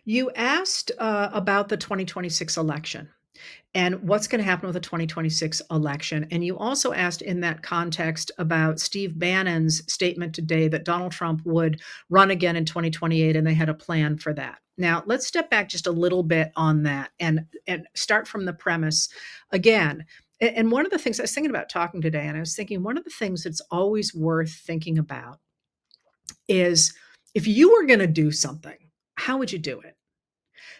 You asked about the 2026 election and what's going to happen with the 2026 election. And you also asked in that context about Steve Bannon's statement today that Donald Trump would run again in 2028 and they had a plan for that. Now, let's step back just a little bit on that and start from the premise again. And one of the things I was thinking about talking today, and I was thinking one of the things that's always worth thinking about is if you were going to do something, how would you do it?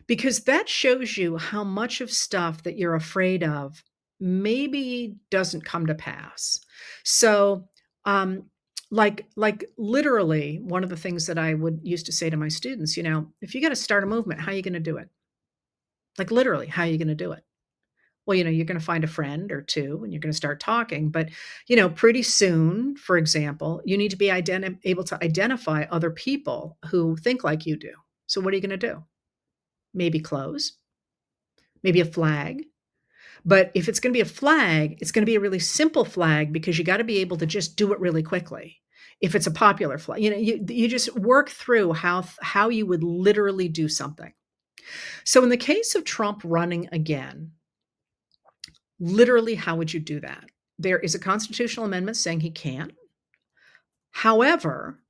Because that shows you how much of stuff that you're afraid of maybe doesn't come to pass. So, um, like literally one of the things that I would used to say to my students, if you got to start a movement, how are you going to do it? Like literally, how are you going to do it? Well, you're going to find a friend or two and you're going to start talking. But, pretty soon, for example, you need to be able to identify other people who think like you do. So, what are you going to do? Maybe clothes, maybe a flag. But if it's gonna be a flag, it's gonna be a really simple flag because you gotta be able to just do it really quickly. If it's a popular flag, you just work through how you would literally do something. So in the case of Trump running again, literally, how would you do that? There is a constitutional amendment saying he can't. However,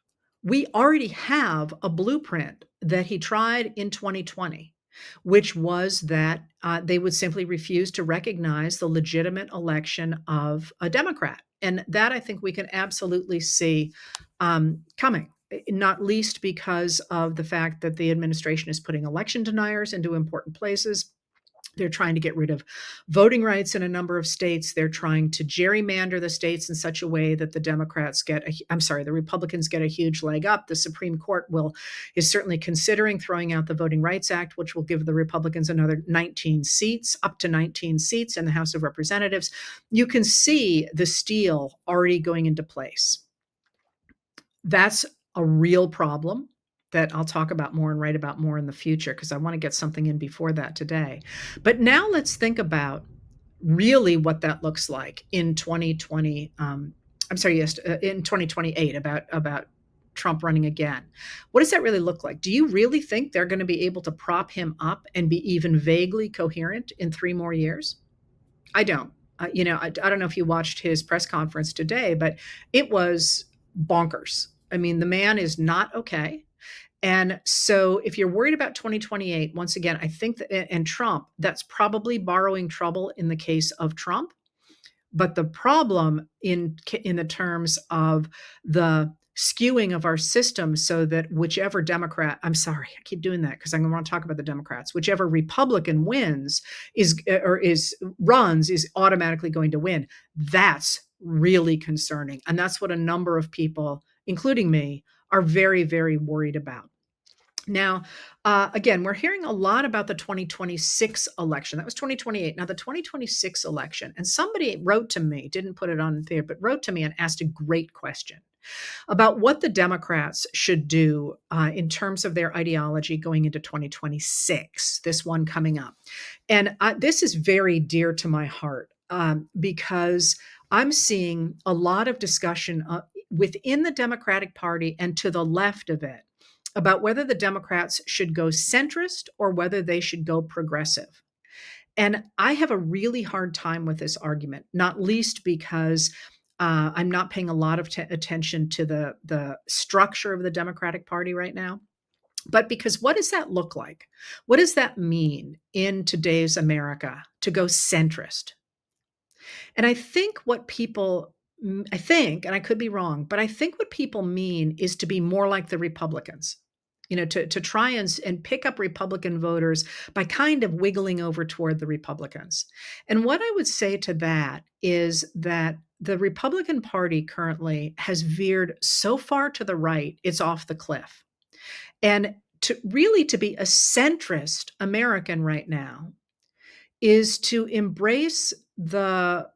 we already have a blueprint that he tried in 2020, which was that they would simply refuse to recognize the legitimate election of a Democrat. And that I think we can absolutely see coming, not least because of the fact that the administration is putting election deniers into important places. They're trying to get rid of voting rights in a number of states. They're trying to gerrymander the states in such a way that the Republicans get a huge leg up. The Supreme Court is certainly considering throwing out the Voting Rights Act, which will give the Republicans another 19 seats, up to 19 seats in the House of Representatives. You can see the steel already going into place. That's a real problem that I'll talk about more and write about more in the future because I want to get something in before that today. But now let's think about really what that looks like in 2020. In 2028 about Trump running again. What does that really look like? Do you really think they're going to be able to prop him up and be even vaguely coherent in 3 more years? I don't. I don't know if you watched his press conference today, but it was bonkers. I mean, the man is not okay. And so if you're worried about 2028, once again, I think that, and Trump, that's probably borrowing trouble in the case of Trump. But the problem in the terms of the skewing of our system so that whichever Democrat, I'm sorry, I keep doing that because I want to talk about the Democrats, whichever Republican wins is runs is automatically going to win. That's really concerning. And that's what a number of people, including me, are very, very worried about. Now, again, we're hearing a lot about the 2026 election. That was 2028. Now, the 2026 election, and somebody wrote to me, didn't put it on there, but wrote to me and asked a great question about what the Democrats should do in terms of their ideology going into 2026, this one coming up. And this is very dear to my heart because I'm seeing a lot of discussion within the Democratic Party and to the left of it about whether the Democrats should go centrist or whether they should go progressive. And I have a really hard time with this argument, not least because I'm not paying a lot of attention to the structure of the Democratic Party right now. But because what does that look like? What does that mean in today's America to go centrist? And I think, and I could be wrong, but I think what people mean is to be more like the Republicans. To try and pick up Republican voters by kind of wiggling over toward the Republicans. And what I would say to that is that the Republican Party currently has veered so far to the right, it's off the cliff. And to be a centrist American right now is to embrace the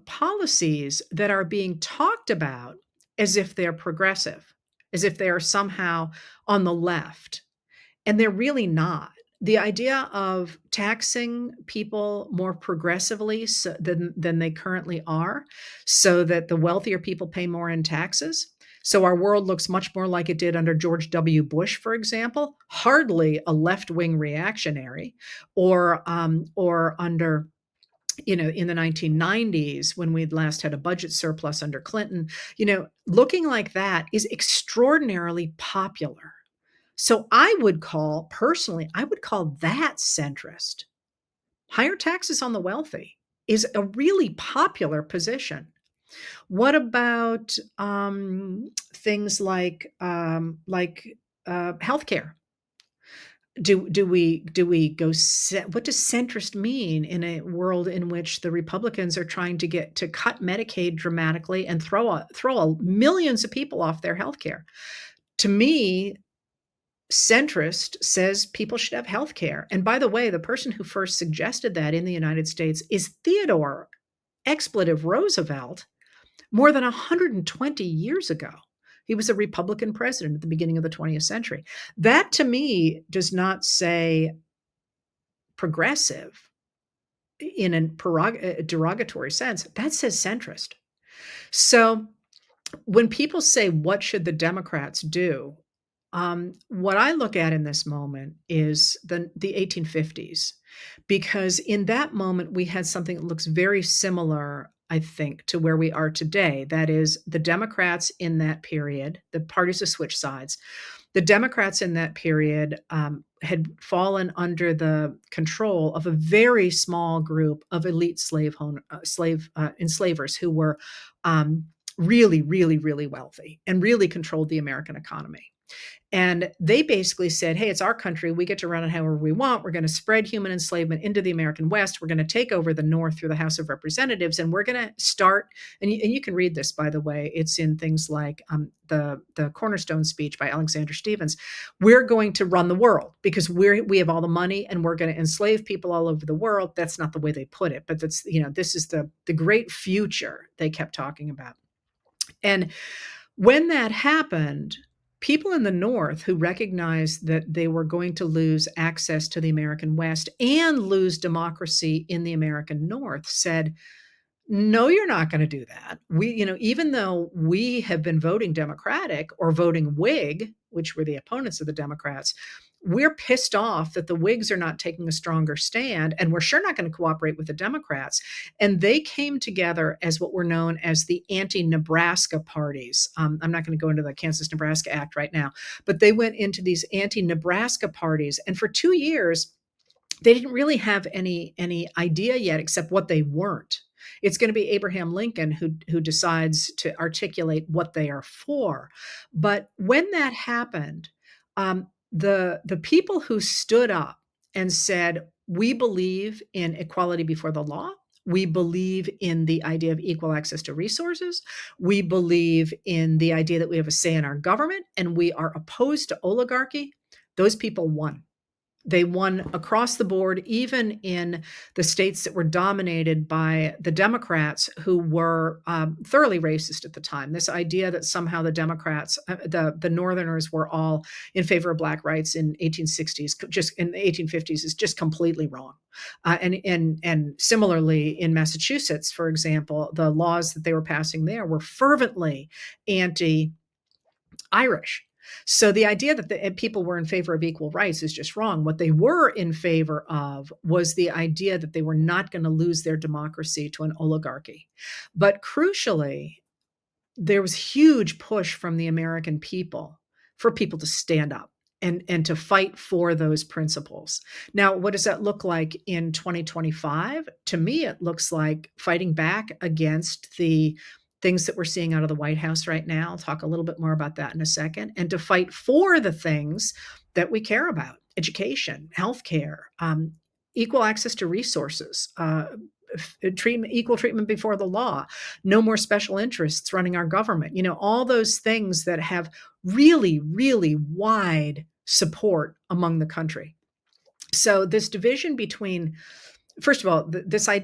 policies that are being talked about as if they're progressive, as if they are somehow on the left, and they're really not. The idea of taxing people more progressively than they currently are, so that the wealthier people pay more in taxes, So our world looks much more like it did under George W. Bush, for example, hardly a left-wing reactionary, or under, in the 1990s when we'd last had a budget surplus under Clinton. Looking like that is extraordinarily popular. So I would call that centrist. Higher taxes on the wealthy is a really popular position. What about things like healthcare? Do we go? What does centrist mean in a world in which the Republicans are trying to cut Medicaid dramatically and throw millions of people off their healthcare? To me, centrist says people should have health care. And by the way, the person who first suggested that in the United States is Theodore expletive Roosevelt more than 120 years ago. He was a Republican president at the beginning of the 20th century. That to me does not say progressive in a derogatory sense. That says centrist. So when people say, what should the Democrats do? What I look at in this moment is the 1850s, because in that moment we had something that looks very similar, I think, to where we are today. That is, the Democrats in that period, the parties have switched sides. The Democrats in that period had fallen under the control of a very small group of elite enslavers who were really, really, really wealthy and really controlled the American economy. And they basically said, hey, it's our country. We get to run it however we want. We're going to spread human enslavement into the American West. We're going to take over the North through the House of Representatives. And we're going to start, and you can read this, by the way. It's in things like the Cornerstone speech by Alexander Stephens. We're going to run the world because we have all the money and we're going to enslave people all over the world. That's not the way they put it, but that's, this is the great future they kept talking about. And when that happened, people in the North who recognized that they were going to lose access to the American West and lose democracy in the American North said, no, you're not going to do that. Even though we have been voting Democratic or voting Whig, which were the opponents of the Democrats, we're pissed off that the Whigs are not taking a stronger stand, and we're sure not going to cooperate with the Democrats. And they came together as what were known as the anti-Nebraska parties. I'm not going to go into the Kansas-Nebraska Act right now, but they went into these anti-Nebraska parties. And for 2 years, they didn't really have any idea yet except what they weren't. It's going to be Abraham Lincoln who decides to articulate what they are for. But when that happened, the people who stood up and said, we believe in equality before the law, we believe in the idea of equal access to resources, we believe in the idea that we have a say in our government, and we are opposed to oligarchy, those people won. They won across the board, even in the states that were dominated by the Democrats, who were thoroughly racist at the time. This idea that somehow the Democrats, the Northerners, were all in favor of Black rights in 1860s, just in the 1850s, is just completely wrong. And similarly in Massachusetts, for example, the laws that they were passing there were fervently anti-Irish. So the idea that the people were in favor of equal rights is just wrong. What they were in favor of was the idea that they were not going to lose their democracy to an oligarchy. But crucially, there was huge push from the American people for people to stand up and to fight for those principles. Now, what does that look like in 2025? To me, it looks like fighting back against the things that we're seeing out of the White House right now. I'll talk a little bit more about that in a second. And to fight for the things that we care about: education, healthcare, equal access to resources, equal treatment before the law, no more special interests running our government. All those things that have really, really wide support among the country. So this division between, first of all,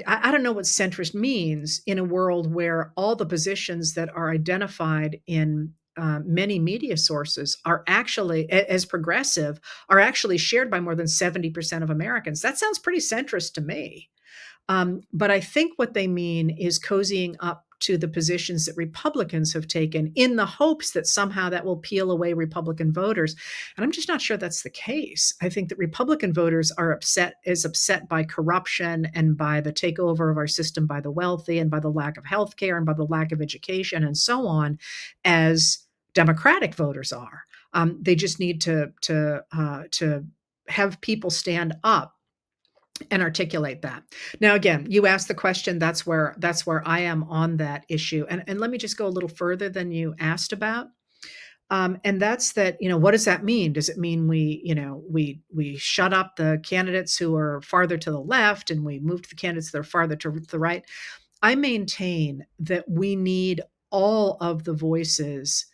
I don't know what centrist means in a world where all the positions that are identified in many media sources are actually, as progressive, are actually shared by more than 70% of Americans. That sounds pretty centrist to me. But I think what they mean is cozying up to the positions that Republicans have taken in the hopes that somehow that will peel away Republican voters. And I'm just not sure that's the case. I think that Republican voters are upset by corruption and by the takeover of our system by the wealthy and by the lack of health care and by the lack of education and so on, as Democratic voters are. They just need to have people stand up and articulate that. Now, again, you asked the question. That's where I am on that issue. And let me just go a little further than you asked about. And that's that. What does that mean? Does it mean we shut up the candidates who are farther to the left and we move to the candidates that are farther to the right? I maintain that we need all of the voices,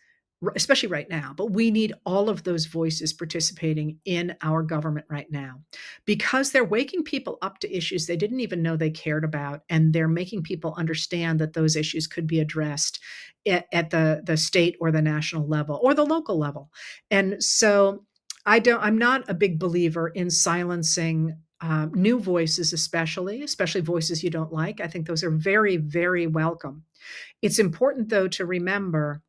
especially right now, but we need all of those voices participating in our government right now because they're waking people up to issues they didn't even know they cared about. And they're making people understand that those issues could be addressed at the state or the national level or the local level. And so I'm not a big believer in silencing new voices, especially voices you don't like. I think those are very, very welcome. It's important, though, to remember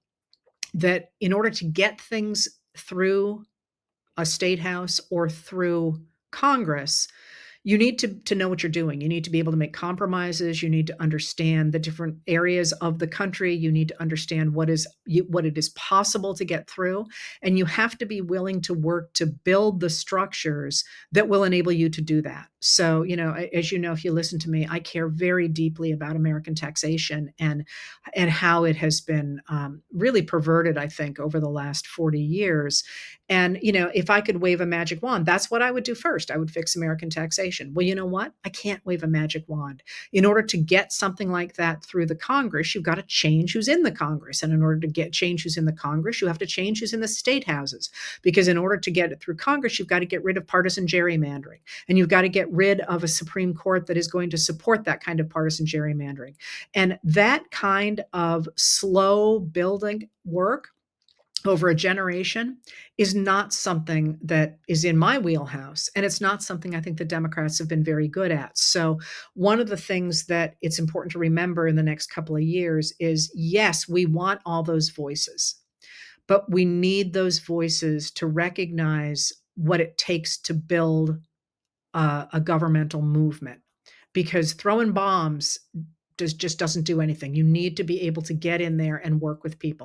that in order to get things through a state house or through Congress, you need to know what you're doing. You need to be able to make compromises. You need to understand the different areas of the country. You need to understand what it is possible to get through, and you have to be willing to work to build the structures that will enable you to do that. So, as you know, if you listen to me, I care very deeply about American taxation and how it has been really perverted, I think, over the last 40 years. And, if I could wave a magic wand, that's what I would do first. I would fix American taxation. Well, you know what? I can't wave a magic wand. In order to get something like that through the Congress, you've got to change who's in the Congress. And in order to change who's in the Congress, you have to change who's in the state houses. Because in order to get it through Congress, you've got to get rid of partisan gerrymandering. And you've got to get rid of a Supreme Court that is going to support that kind of partisan gerrymandering. And that kind of slow building work over a generation is not something that is in my wheelhouse. And it's not something I think the Democrats have been very good at. So one of the things that it's important to remember in the next couple of years is, yes, we want all those voices, but we need those voices to recognize what it takes to build a governmental movement, because throwing bombs just doesn't do anything. You need to be able to get in there and work with people.